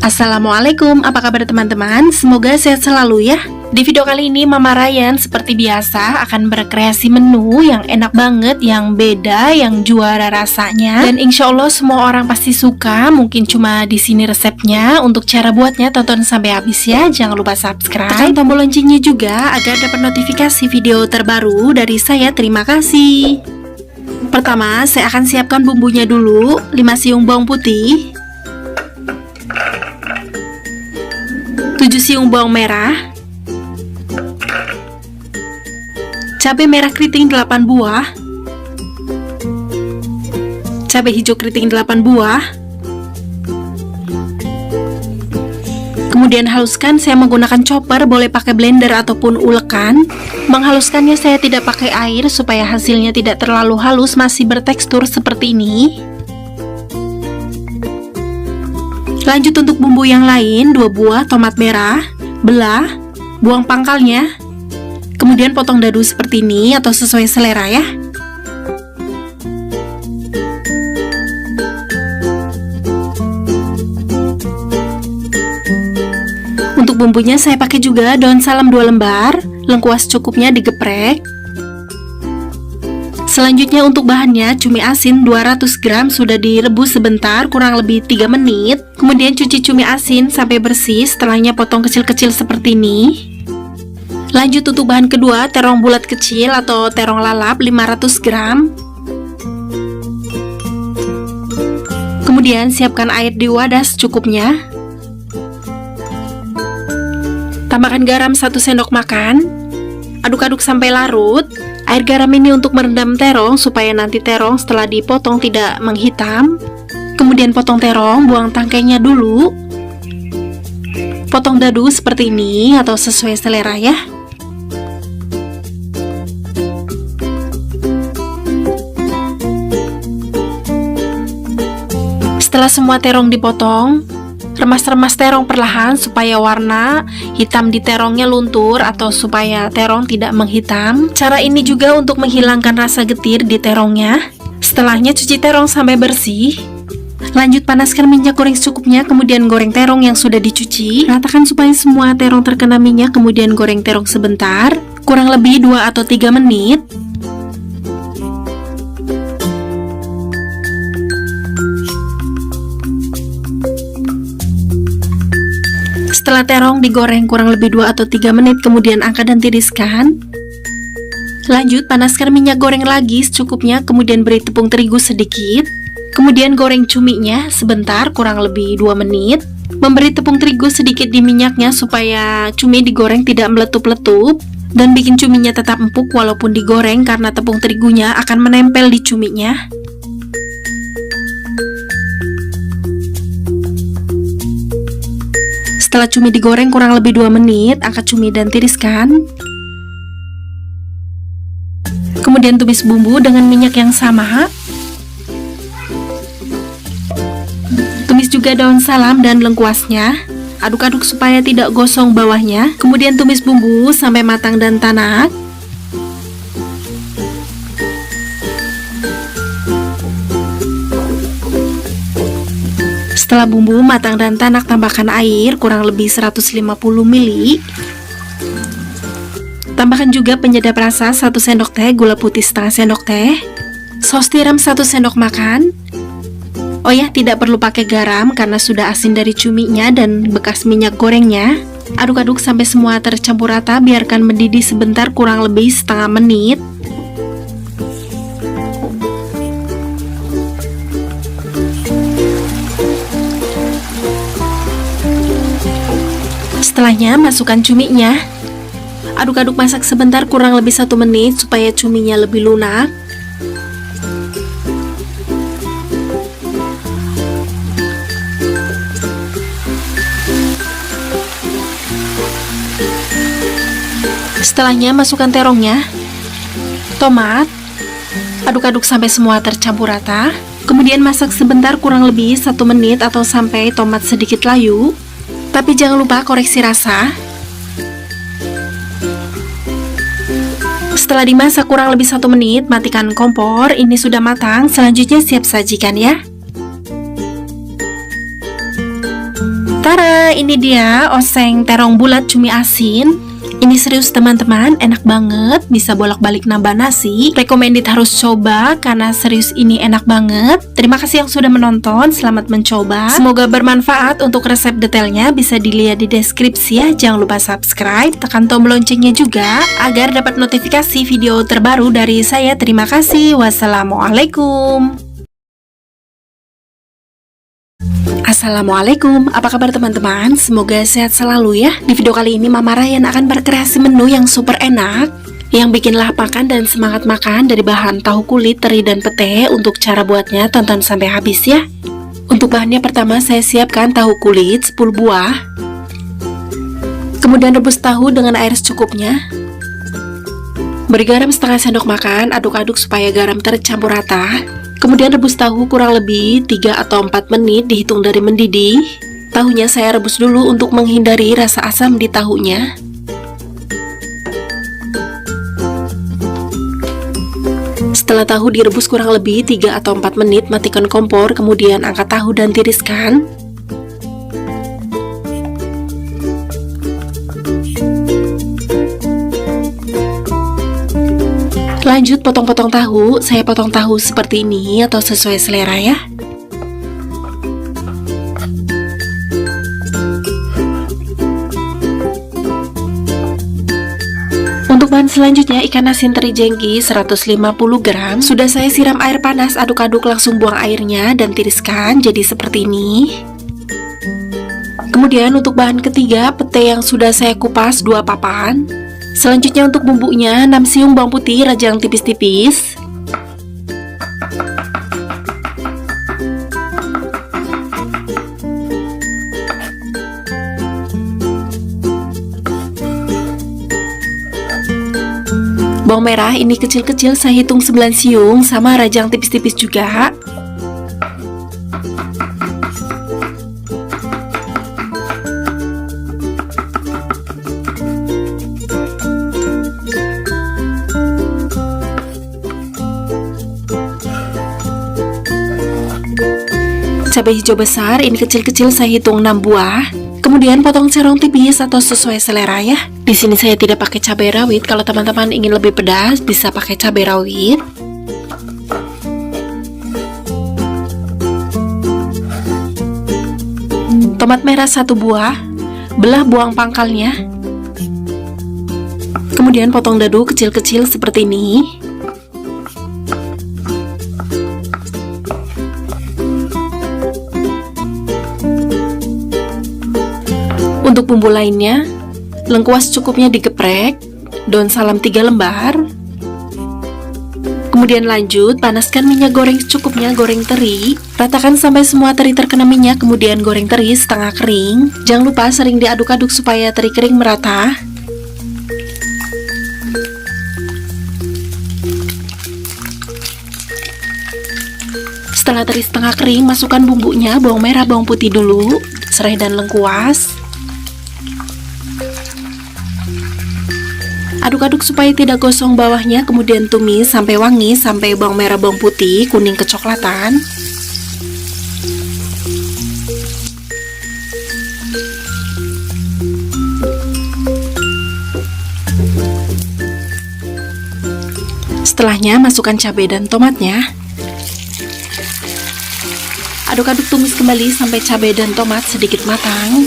Assalamualaikum, apa kabar teman-teman? Semoga sehat selalu ya. Di video kali ini Mama Ryan seperti biasa akan berkreasi menu yang enak banget, yang beda, yang juara rasanya. Dan insya Allah semua orang pasti suka. Mungkin cuma di sini resepnya. Untuk cara buatnya tonton sampai habis ya. Jangan lupa subscribe, tekan tombol loncengnya juga agar dapat notifikasi video terbaru dari saya. Terima kasih. Pertama, saya akan siapkan bumbunya dulu. 5 siung bawang putih, 7 siung bawang merah, cabai merah keriting 8 buah, cabai hijau keriting 8 buah. Kemudian haluskan, saya menggunakan chopper, boleh pakai blender ataupun ulekan. Menghaluskannya saya tidak pakai air supaya hasilnya tidak terlalu halus, masih bertekstur seperti ini. Lanjut untuk bumbu yang lain, 2 buah tomat merah, belah, buang pangkalnya. Kemudian potong dadu seperti ini atau sesuai selera ya. Untuk bumbunya saya pakai juga daun salam 2 lembar, lengkuas cukupnya digeprek. Selanjutnya untuk bahannya, cumi asin 200 gram sudah direbus sebentar, kurang lebih 3 menit. Kemudian cuci cumi asin sampai bersih, setelahnya potong kecil-kecil seperti ini. Lanjut untuk bahan kedua, terong bulat kecil atau terong lalap 500 gram. Kemudian siapkan air di wadah secukupnya. Tambahkan garam 1 sendok makan. Aduk-aduk sampai larut. Air garam ini untuk merendam terong supaya nanti terong setelah dipotong tidak menghitam. Kemudian potong terong, buang tangkainya dulu. Potong dadu seperti ini atau sesuai selera ya. Setelah semua terong dipotong, remas-remas terong perlahan supaya warna hitam di terongnya luntur atau supaya terong tidak menghitam. Cara ini juga untuk menghilangkan rasa getir di terongnya. Setelahnya cuci terong sampai bersih. Lanjut panaskan minyak goreng secukupnya, kemudian goreng terong yang sudah dicuci. Ratakan supaya semua terong terkena minyak, kemudian goreng terong sebentar, kurang lebih 2 atau 3 menit. Setelah terong digoreng kurang lebih 2 atau 3 menit, kemudian angkat dan tiriskan. Lanjut panaskan minyak goreng lagi secukupnya, kemudian beri tepung terigu sedikit. Kemudian goreng cuminya sebentar, kurang lebih 2 menit. Memberi tepung terigu sedikit di minyaknya supaya cumi digoreng tidak meletup-letup dan bikin cuminya tetap empuk walaupun digoreng, karena tepung terigunya akan menempel di cuminya. Setelah cumi digoreng kurang lebih 2 menit, angkat cumi dan tiriskan. Kemudian tumis bumbu dengan minyak yang sama. Tumis juga daun salam dan lengkuasnya. Aduk-aduk supaya tidak gosong bawahnya. Kemudian tumis bumbu sampai matang dan tanak. Setelah bumbu matang dan tanak, tambahkan air kurang lebih 150 ml. Tambahkan juga penyedap rasa 1 sendok teh, gula putih setengah sendok teh, saus tiram 1 sendok makan. Oh ya, tidak perlu pakai garam karena sudah asin dari cuminya dan bekas minyak gorengnya. Aduk-aduk sampai semua tercampur rata, biarkan mendidih sebentar kurang lebih setengah menit. Setelahnya masukkan cuminya. Aduk-aduk masak sebentar kurang lebih 1 menit supaya cuminya lebih lunak. Setelahnya masukkan terongnya, tomat. Aduk-aduk sampai semua tercampur rata. Kemudian masak sebentar kurang lebih 1 menit atau sampai tomat sedikit layu. Tapi jangan lupa koreksi rasa. Setelah dimasak kurang lebih 1 menit, matikan kompor. Ini sudah matang, selanjutnya siap sajikan ya. Tara, ini dia oseng terong bulat cumi asin. Ini serius teman-teman, enak banget, bisa bolak-balik nambah nasi. Recommended harus coba karena serius ini enak banget. Terima kasih yang sudah menonton, selamat mencoba. Semoga bermanfaat. Untuk resep detailnya bisa dilihat di deskripsi ya. Jangan lupa subscribe, tekan tombol loncengnya juga agar dapat notifikasi video terbaru dari saya. Terima kasih. Wassalamualaikum. Assalamualaikum, apa kabar teman-teman? Semoga sehat selalu ya. Di video kali ini Mama Ryan akan berkreasi menu yang super enak, yang bikin lahap makan dan semangat makan dari bahan tahu kulit, teri, dan pete. Untuk cara buatnya tonton sampai habis ya. Untuk bahannya pertama saya siapkan tahu kulit 10 buah. Kemudian rebus tahu dengan air secukupnya. Beri garam setengah sendok makan, aduk-aduk supaya garam tercampur rata. Kemudian rebus tahu kurang lebih 3 atau 4 menit dihitung dari mendidih. Tahunya saya rebus dulu untuk menghindari rasa asam di tahunya. Setelah tahu direbus kurang lebih 3 atau 4 menit, matikan kompor, kemudian angkat tahu dan tiriskan. Lanjut potong-potong tahu, saya potong tahu seperti ini atau sesuai selera ya. Untuk bahan selanjutnya ikan asin teri jengki 150 gram. Sudah saya siram air panas, aduk-aduk langsung buang airnya dan tiriskan jadi seperti ini. Kemudian untuk bahan ketiga, pete yang sudah saya kupas 2 papan. Selanjutnya untuk bumbunya 6 siung bawang putih rajang tipis-tipis. Bawang merah ini kecil-kecil saya hitung 9 siung sama rajang tipis-tipis juga. Cabai hijau besar ini kecil-kecil saya hitung 6 buah. Kemudian potong serong tipis atau sesuai selera ya. Di sini saya tidak pakai cabai rawit. Kalau teman-teman ingin lebih pedas bisa pakai cabai rawit. Tomat merah 1 buah. Belah buang pangkalnya. Kemudian potong dadu kecil-kecil seperti ini. Untuk bumbu lainnya, lengkuas cukupnya digeprek, daun salam 3 lembar. Kemudian lanjut, panaskan minyak goreng secukupnya, goreng teri. Ratakan sampai semua teri terkena minyak, kemudian goreng teri setengah kering. Jangan lupa sering diaduk-aduk supaya teri kering merata. Setelah teri setengah kering, masukkan bumbunya, bawang merah, bawang putih dulu, serai dan lengkuas. Aduk-aduk supaya tidak gosong bawahnya, kemudian tumis sampai wangi, sampai bawang merah bawang putih kuning kecoklatan. Setelahnya masukkan cabai dan tomatnya. Aduk-aduk tumis kembali sampai cabai dan tomat sedikit matang.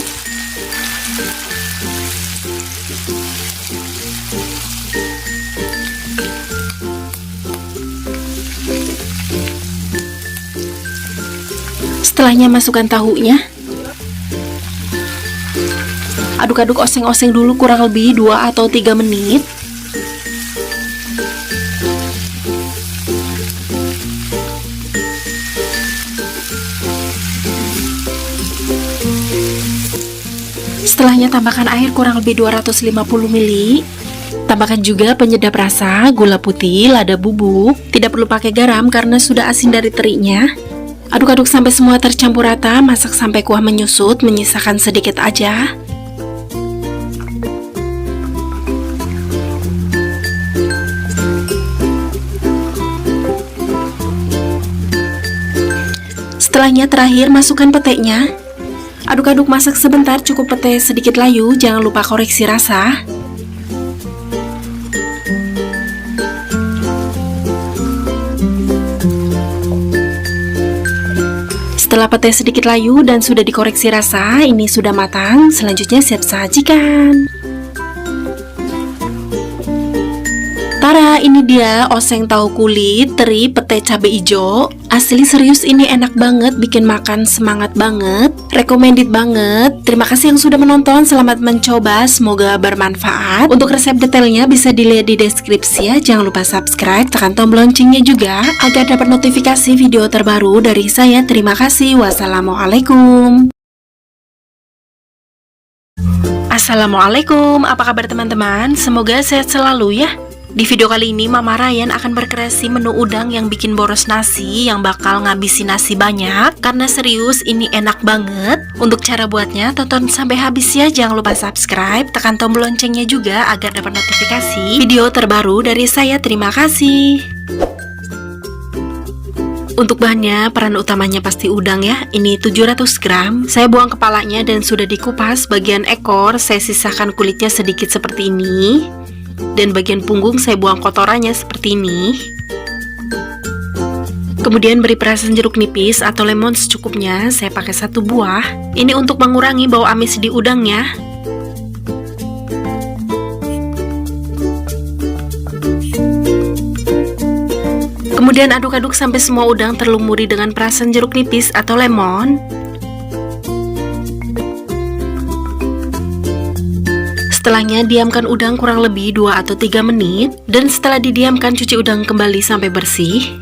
Setelahnya masukkan tahunya. Aduk-aduk oseng-oseng dulu kurang lebih 2 atau 3 menit. Setelahnya tambahkan air kurang lebih 250 ml. Tambahkan juga penyedap rasa, gula putih, lada bubuk. Tidak perlu pakai garam karena sudah asin dari terinya. Aduk-aduk sampai semua tercampur rata, masak sampai kuah menyusut, menyisakan sedikit aja. Setelahnya terakhir masukkan petenya. Aduk-aduk masak sebentar, cukup pete sedikit layu, jangan lupa koreksi rasa. Setelah pete sedikit layu dan sudah dikoreksi rasa, ini sudah matang. Selanjutnya siap sajikan. Tara, ini dia oseng tahu kulit, teri, pete cabe ijo. Asli serius ini enak banget, bikin makan semangat banget. Recommended banget. Terima kasih yang sudah menonton, selamat mencoba, semoga bermanfaat. Untuk resep detailnya bisa dilihat di deskripsi ya. Jangan lupa subscribe, tekan tombol loncengnya juga agar dapat notifikasi video terbaru dari saya. Terima kasih. Wassalamualaikum. Assalamualaikum, apa kabar teman-teman? Semoga sehat selalu ya. Di video kali ini Mama Ryan akan berkreasi menu udang yang bikin boros nasi, yang bakal ngabisin nasi banyak. Karena serius ini enak banget. Untuk cara buatnya tonton sampai habis ya. Jangan lupa subscribe, tekan tombol loncengnya juga agar dapat notifikasi video terbaru dari saya. Terima kasih. Untuk bahannya, peran utamanya pasti udang ya. Ini 700 gram. Saya buang kepalanya dan sudah dikupas. Bagian ekor saya sisakan kulitnya sedikit seperti ini. Dan bagian punggung saya buang kotorannya seperti ini. Kemudian beri perasan jeruk nipis atau lemon secukupnya. Saya pakai 1 buah. Ini untuk mengurangi bau amis di udangnya. Kemudian aduk-aduk sampai semua udang terlumuri dengan perasan jeruk nipis atau lemon. Setelahnya diamkan udang kurang lebih 2 atau 3 menit. Dan setelah didiamkan cuci udang kembali sampai bersih.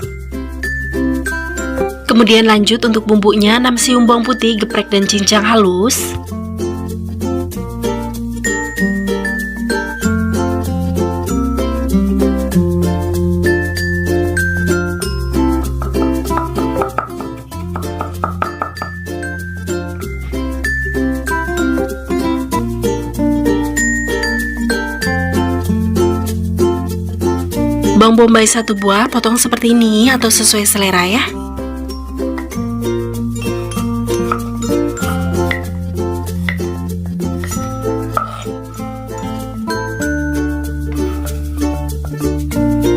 Kemudian lanjut untuk bumbunya, 6 siung bawang putih geprek dan cincang halus. Bawang bombay 1 buah, potong seperti ini atau sesuai selera ya.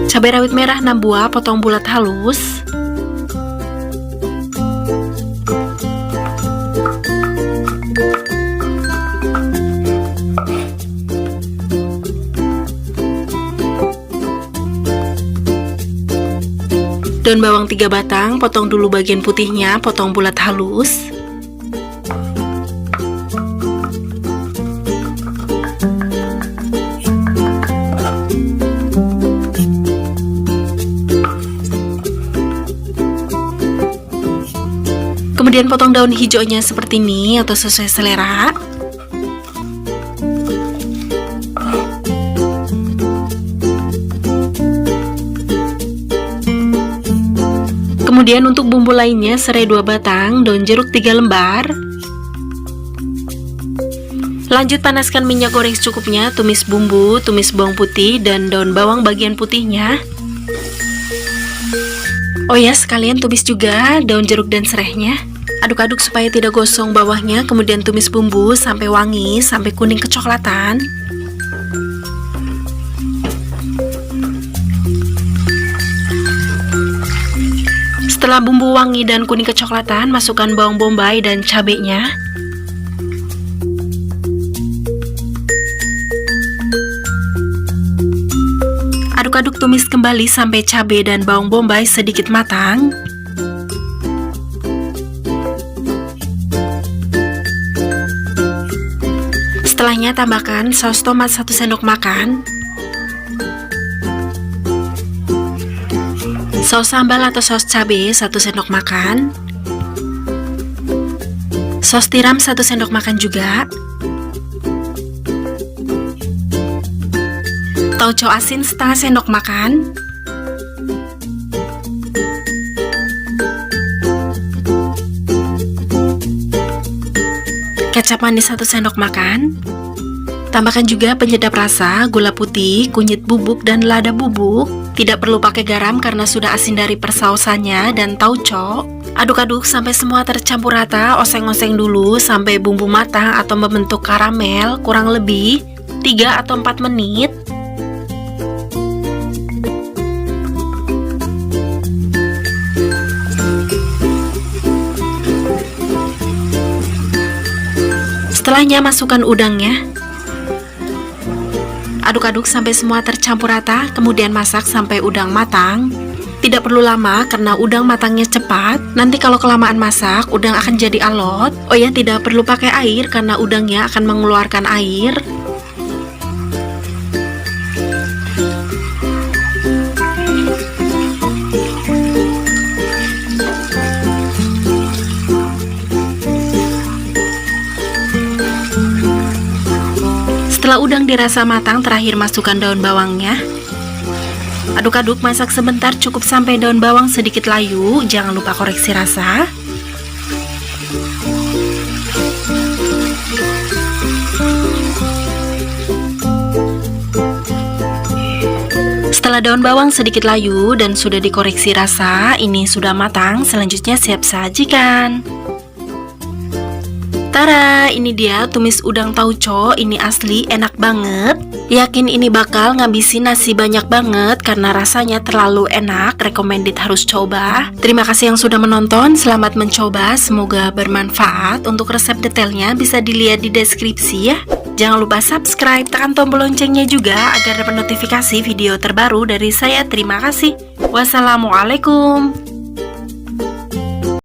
Cabai rawit merah 6 buah, potong bulat halus. Daun bawang 3 batang, potong dulu bagian putihnya, potong bulat halus. Kemudian potong daun hijaunya seperti ini atau sesuai selera. Kemudian untuk bumbu lainnya, serai 2 batang, daun jeruk 3 lembar. Lanjut panaskan minyak goreng secukupnya, tumis bumbu, tumis bawang putih dan daun bawang bagian putihnya. Oh ya, sekalian tumis juga daun jeruk dan serainya. Aduk-aduk supaya tidak gosong bawahnya, kemudian tumis bumbu sampai wangi, sampai kuning kecoklatan. Setelah bumbu wangi dan kuning kecoklatan, masukkan bawang bombay dan cabenya. Aduk-aduk tumis kembali sampai cabai dan bawang bombay sedikit matang. Setelahnya tambahkan saus tomat 1 sendok makan. Saus sambal atau saus cabai 1 sendok makan. Saus tiram 1 sendok makan juga. Tauco asin setengah sendok makan. Kecap manis 1 sendok makan. Tambahkan juga penyedap rasa, gula putih, kunyit bubuk, dan lada bubuk. Tidak perlu pakai garam karena sudah asin dari persausannya dan tauco. Aduk-aduk sampai semua tercampur rata, oseng-oseng dulu sampai bumbu matang atau membentuk karamel kurang lebih 3 atau 4 menit. Setelahnya masukkan udangnya. Aduk-aduk sampai semua tercampur rata, kemudian masak sampai udang matang. Tidak perlu lama karena udang matangnya cepat. Nanti kalau kelamaan masak, udang akan jadi alot. Oh ya, tidak perlu pakai air karena udangnya akan mengeluarkan air. Setelah udang dirasa matang, terakhir masukkan daun bawangnya. Aduk-aduk, masak sebentar cukup sampai daun bawang sedikit layu. Jangan lupa koreksi rasa. Setelah daun bawang sedikit layu dan sudah dikoreksi rasa, ini sudah matang. Selanjutnya siap sajikan. Tara, ini dia tumis udang tauco. Ini asli enak banget. Yakin ini bakal ngabisin nasi banyak banget karena rasanya terlalu enak. Recommended, harus coba. Terima kasih yang sudah menonton. Selamat mencoba. Semoga bermanfaat. Untuk resep detailnya bisa dilihat di deskripsi ya. Jangan lupa subscribe, tekan tombol loncengnya juga agar dapat notifikasi video terbaru dari saya. Terima kasih. Wassalamualaikum.